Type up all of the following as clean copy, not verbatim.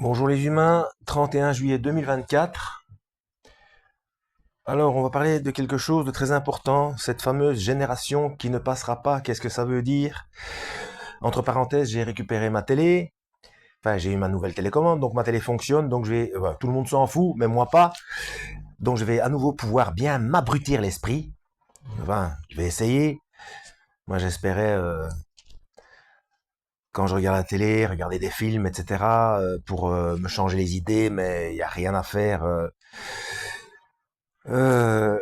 Bonjour les humains, 31 juillet 2024. Alors, on va parler de quelque chose de très important, cette fameuse génération qui ne passera pas. Qu'est-ce que ça veut dire? Entre parenthèses, j'ai récupéré ma télé. Enfin, j'ai eu ma nouvelle télécommande, donc ma télé fonctionne, donc je vais, tout le monde s'en fout, mais moi pas. Donc je vais à nouveau pouvoir bien m'abrutir l'esprit. Enfin, je vais essayer. Moi, j'espérais, quand je regarde la télé, regarder des films, etc., pour me changer les idées, mais il n'y a rien à faire.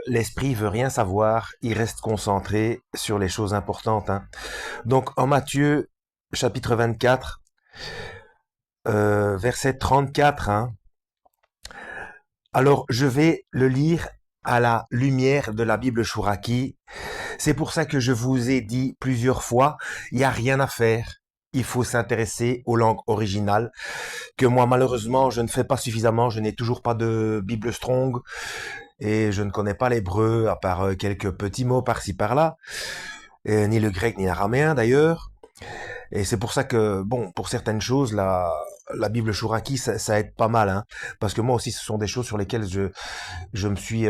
L'esprit veut rien savoir, il reste concentré sur les choses importantes, hein. Donc en Matthieu chapitre 24, verset 34, hein. Alors je vais le lire à la lumière de la Bible Chouraki. C'est pour ça que je vous ai dit plusieurs fois, il n'y a rien à faire. Il faut s'intéresser aux langues originales, que moi malheureusement je ne fais pas suffisamment, je n'ai toujours pas de Bible Strong, et je ne connais pas l'hébreu à part quelques petits mots par-ci par-là, et ni le grec ni l'araméen d'ailleurs. Et c'est pour ça que, bon, pour certaines choses, la Bible Chouraki, ça aide pas mal, hein, parce que moi aussi, ce sont des choses sur lesquelles je me suis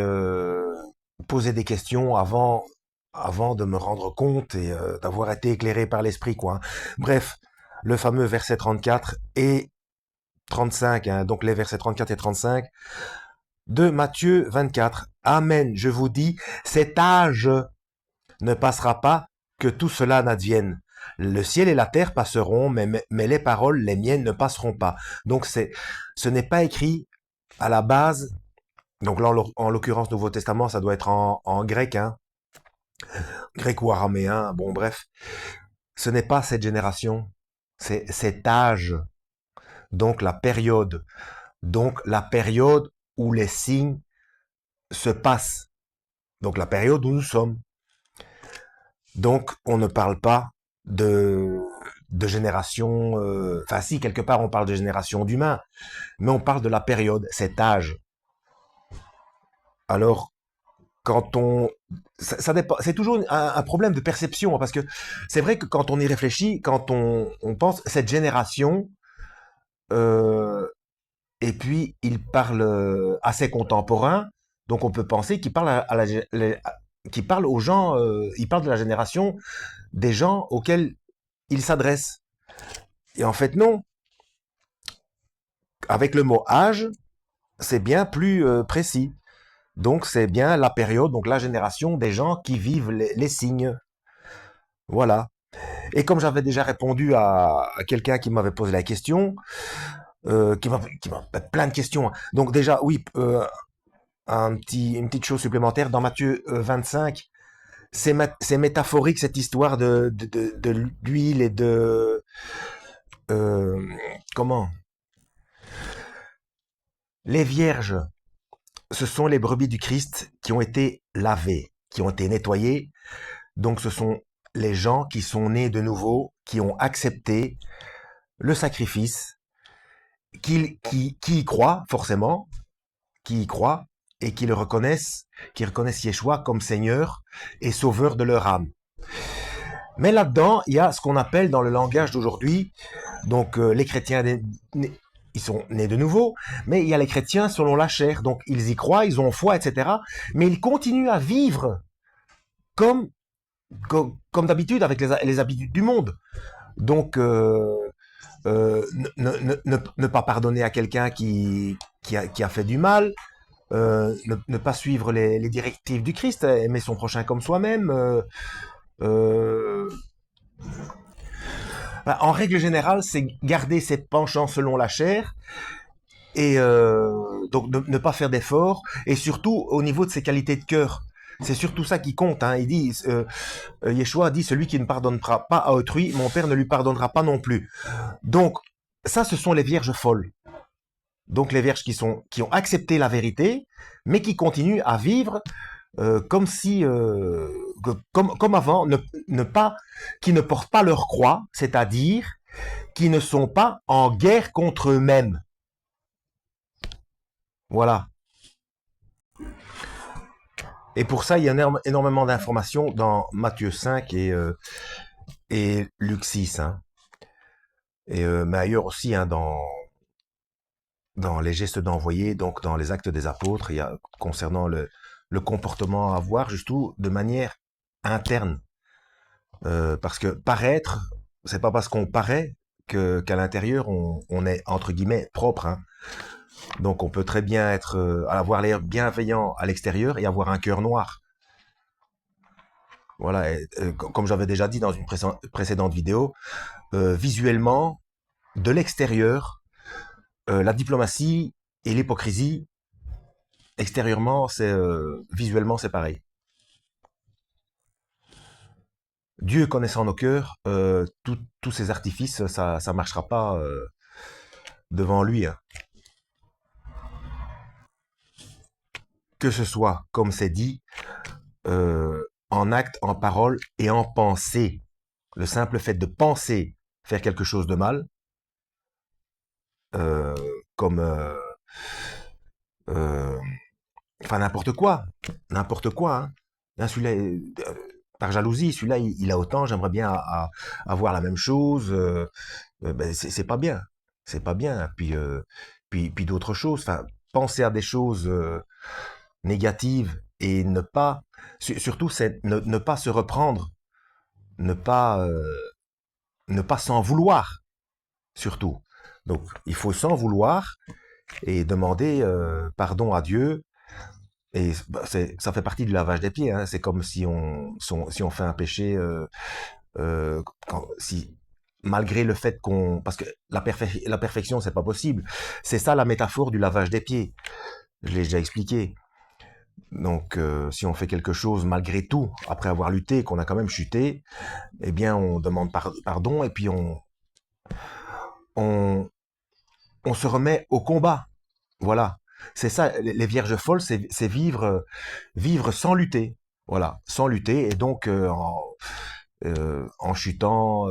posé des questions avant de me rendre compte et d'avoir été éclairé par l'esprit, quoi, hein. Bref, le fameux verset 34 et 35, hein, donc les versets 34 et 35 de Matthieu 24. Amen, je vous dis, cet âge ne passera pas que tout cela n'advienne. Le ciel et la terre passeront, mais les paroles, les miennes, ne passeront pas. Donc ce n'est pas écrit à la base. Donc là, en l'occurrence, Nouveau Testament, ça doit être en grec, hein, grec ou araméen. Bon, bref, ce n'est pas cette génération, c'est cet âge. Donc la période où les signes se passent. Donc la période où nous sommes. Donc, on ne parle pas de, de génération, enfin si, quelque part on parle de génération d'humains, mais on parle de la période, cet âge. Alors, quand on... ça dépend, c'est toujours un problème de perception, hein, parce que c'est vrai que quand on y réfléchit, quand on pense cette génération, euh, et puis il parle à ses contemporains, donc on peut penser qu'il parle qu'il parle aux gens, il parle de la génération des gens auxquels il s'adresse. Et en fait, non. Avec le mot âge, c'est bien plus précis. Donc, c'est bien la période, donc la génération des gens qui vivent les signes. Voilà. Et comme j'avais déjà répondu à quelqu'un qui m'avait posé la question, qui m'a plein de questions, hein. Donc déjà, oui, une petite chose supplémentaire dans Matthieu 25, c'est métaphorique cette histoire de l'huile et de euh, comment les vierges. Ce sont les brebis du Christ qui ont été lavées, qui ont été nettoyées. Donc ce sont les gens qui sont nés de nouveau, qui ont accepté le sacrifice, qui y croient forcément, qui y croient et qui reconnaissent Yeshua comme Seigneur et Sauveur de leur âme. Mais là-dedans, il y a ce qu'on appelle dans le langage d'aujourd'hui, donc les chrétiens, ils sont nés de nouveau, mais il y a les chrétiens selon la chair, donc ils y croient, ils ont foi, etc. Mais ils continuent à vivre comme comme d'habitude avec les habitudes du monde. Donc ne pas pardonner à quelqu'un qui a fait du mal, ne pas suivre les directives du Christ, aimer son prochain comme soi-même. Euh, en règle générale, c'est garder ses penchants selon la chair et donc ne pas faire d'efforts et surtout au niveau de ses qualités de cœur. C'est surtout ça qui compte, hein. Il dit, Yeshua dit, celui qui ne pardonnera pas à autrui, mon Père ne lui pardonnera pas non plus. Donc, ça, ce sont les vierges folles. Donc, les vierges qui ont accepté la vérité, mais qui continuent à vivre comme si, comme avant, qui ne portent pas leur croix, c'est-à-dire qui ne sont pas en guerre contre eux-mêmes. Voilà. Et pour ça, il y a énormément d'informations dans Matthieu 5 et Luc 6, hein. Et mais ailleurs aussi, hein, dans les gestes d'envoyer, donc dans les actes des apôtres, il y a concernant le comportement à avoir, surtout de manière interne. Parce que paraître, c'est pas parce qu'on paraît qu'à l'intérieur on est entre guillemets propre. Hein. Donc on peut très bien être avoir l'air bienveillant à l'extérieur et avoir un cœur noir. Voilà, comme j'avais déjà dit dans une précédente vidéo, visuellement, de l'extérieur, la diplomatie et l'hypocrisie, extérieurement, c'est visuellement c'est pareil. Dieu connaissant nos cœurs, tous ces artifices, ça marchera pas devant lui. Hein. Que ce soit, comme c'est dit, en acte, en parole et en pensée. Le simple fait de penser faire quelque chose de mal, euh, comme euh, enfin n'importe quoi. Hein. Hein, celui-là, par jalousie, celui-là, il a autant, j'aimerais bien avoir la même chose. Ben, c'est pas bien, c'est pas bien. Puis d'autres choses. Enfin, penser à des choses négatives et ne pas, surtout, c'est ne pas se reprendre, ne pas, ne pas s'en vouloir, surtout. Donc, il faut s'en vouloir et demander pardon à Dieu. Et bah, ça fait partie du lavage des pieds. Hein. C'est comme si on fait un péché, si malgré le fait qu'on, parce que la perfection, c'est pas possible. C'est ça la métaphore du lavage des pieds. Je l'ai déjà expliqué. Donc, si on fait quelque chose malgré tout, après avoir lutté, qu'on a quand même chuté, eh bien, on demande pardon et puis on, on se remet au combat. Voilà. C'est ça, les vierges folles, c'est vivre, vivre sans lutter. Voilà, sans lutter et donc en chutant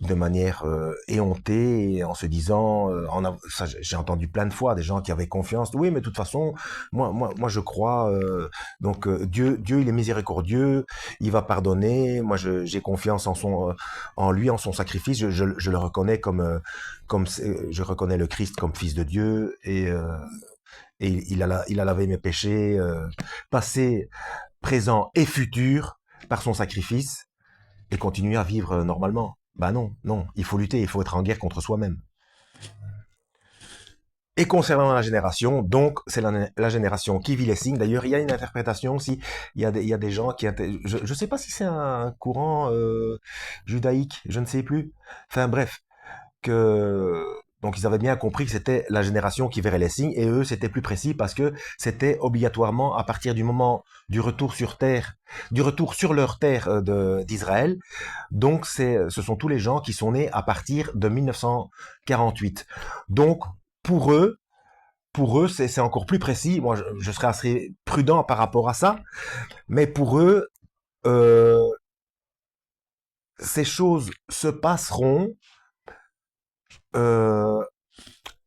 de manière éhontée et en se disant, ça j'ai entendu plein de fois des gens qui avaient confiance. Oui, mais de toute façon, moi je crois. Donc Dieu, il est miséricordieux, il va pardonner. Moi, j'ai confiance en lui, en son sacrifice. Je le reconnais je reconnais le Christ comme Fils de Dieu et il a lavé mes péchés, passé, présent et futur par son sacrifice et continuer à vivre normalement. Bah non, non, il faut lutter, il faut être en guerre contre soi-même. Et concernant la génération, donc c'est la génération qui vit les signes. D'ailleurs, il y a une interprétation aussi. Il y a des gens qui... Je ne sais pas si c'est un courant judaïque, je ne sais plus. Enfin bref, que donc ils avaient bien compris que c'était la génération qui verrait les signes et eux c'était plus précis parce que c'était obligatoirement à partir du moment du retour sur terre, du retour sur leur terre d'Israël. Donc ce sont tous les gens qui sont nés à partir de 1948. Donc pour eux c'est encore plus précis. Moi je serais assez prudent par rapport à ça, mais pour eux euh, ces choses se passeront euh,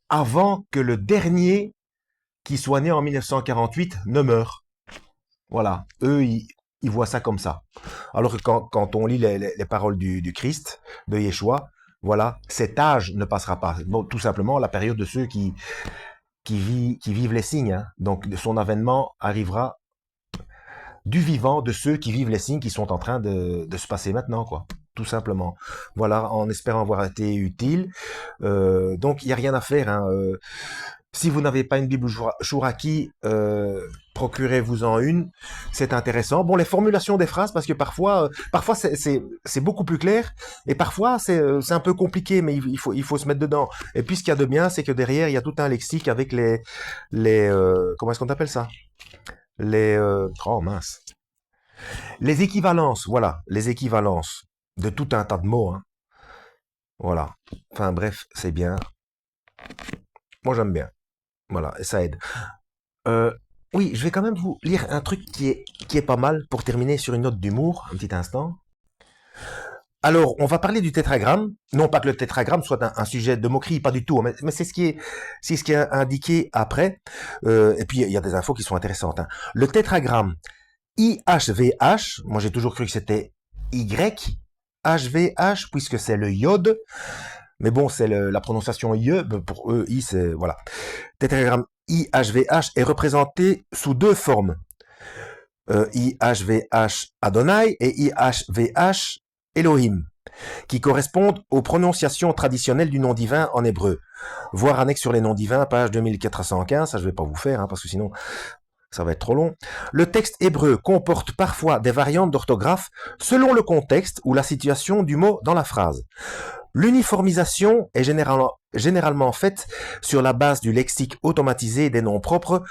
avant que le dernier qui soit né en 1948 ne meure. Voilà, eux, ils voient ça comme ça. Alors que quand on lit les paroles du Christ, de Yeshua, voilà, cet âge ne passera pas. Bon, tout simplement la période de ceux qui vivent les signes. Hein. Donc son avènement arrivera du vivant de ceux qui vivent les signes qui sont en train de se passer maintenant, quoi. Tout simplement. Voilà, en espérant avoir été utile. Donc il n'y a rien à faire. Hein. Si vous n'avez pas une Bible Chouraki, procurez-vous-en une. C'est intéressant. Bon, les formulations des phrases, parce que parfois c'est beaucoup plus clair, et parfois c'est un peu compliqué, mais il faut se mettre dedans. Et puis ce qu'il y a de bien, c'est que derrière il y a tout un lexique avec les comment est-ce qu'on appelle ça? Oh mince, les équivalences. Voilà, les équivalences de tout un tas de mots. Hein. Voilà. Enfin bref, c'est bien. Moi j'aime bien. Voilà, et ça aide. Euh, oui, je vais quand même vous lire un truc qui est pas mal pour terminer sur une note d'humour, un petit instant. Alors, on va parler du tétragramme. Non pas que le tétragramme soit un sujet de moquerie, pas du tout, mais c'est ce qui est indiqué après. Et puis, il y a des infos qui sont intéressantes. Hein. Le tétragramme IHVH, moi j'ai toujours cru que c'était YHVH, puisque c'est le iode. Mais bon, c'est la prononciation IE, pour eux, I, c'est, voilà. Tétragramme IHVH est représenté sous deux formes. IHVH Adonai et IHVH Elohim, qui correspondent aux prononciations traditionnelles du nom divin en hébreu. Voir annexe sur les noms divins, page 2415, ça je vais pas vous faire, hein, parce que sinon ça va être trop long. Le texte hébreu comporte parfois des variantes d'orthographe selon le contexte ou la situation du mot dans la phrase. L'uniformisation est généralement faite sur la base du lexique automatisé des noms propres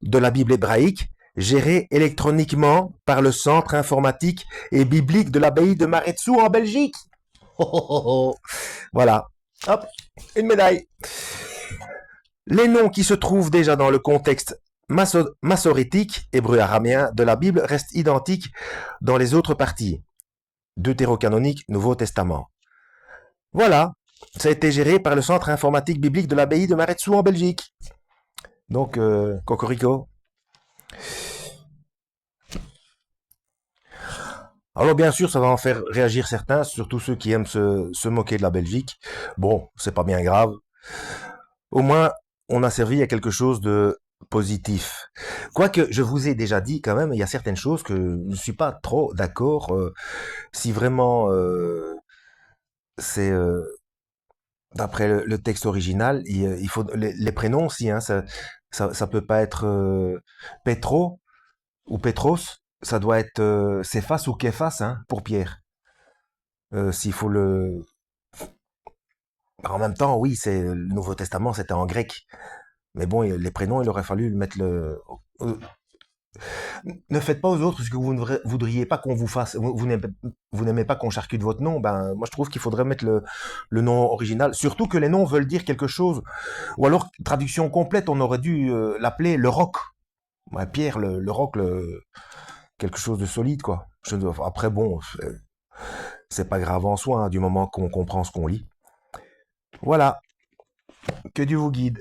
de la Bible hébraïque, géré électroniquement par le Centre informatique et biblique de l'abbaye de Maretsu en Belgique. Oh, oh, oh, oh. Voilà. Hop, une médaille. Les noms qui se trouvent déjà dans le contexte massorétique, hébreu-araméen, de la Bible restent identiques dans les autres parties. Deutérocanonique, Nouveau Testament. Voilà, ça a été géré par le Centre informatique biblique de l'abbaye de Maretsu en Belgique. Donc, cocorico. Alors bien sûr, ça va en faire réagir certains, surtout ceux qui aiment se moquer de la Belgique. Bon, c'est pas bien grave. Au moins, on a servi à quelque chose de positif. Quoique, je vous ai déjà dit quand même, il y a certaines choses que je ne suis pas trop d'accord. Si vraiment c'est d'après le texte original, il faut les prénoms aussi. Hein, ça peut pas être Petro ou Petros. Ça doit être Cephas ou Képhas, hein, pour Pierre. S'il faut le. En même temps, oui, c'est le Nouveau Testament, c'était en grec. Mais bon, les prénoms, il aurait fallu mettre le. Ne faites pas aux autres ce que vous ne voudriez pas qu'on vous fasse. Vous n'aimez pas qu'on charcute votre nom. Ben, moi, je trouve qu'il faudrait mettre le nom original. Surtout que les noms veulent dire quelque chose. Ou alors, traduction complète, on aurait dû l'appeler le roc. Ouais, Pierre, le roc, quelque chose de solide, quoi. Après, bon, c'est pas grave en soi, hein, du moment qu'on comprend ce qu'on lit. Voilà. Que Dieu vous guide.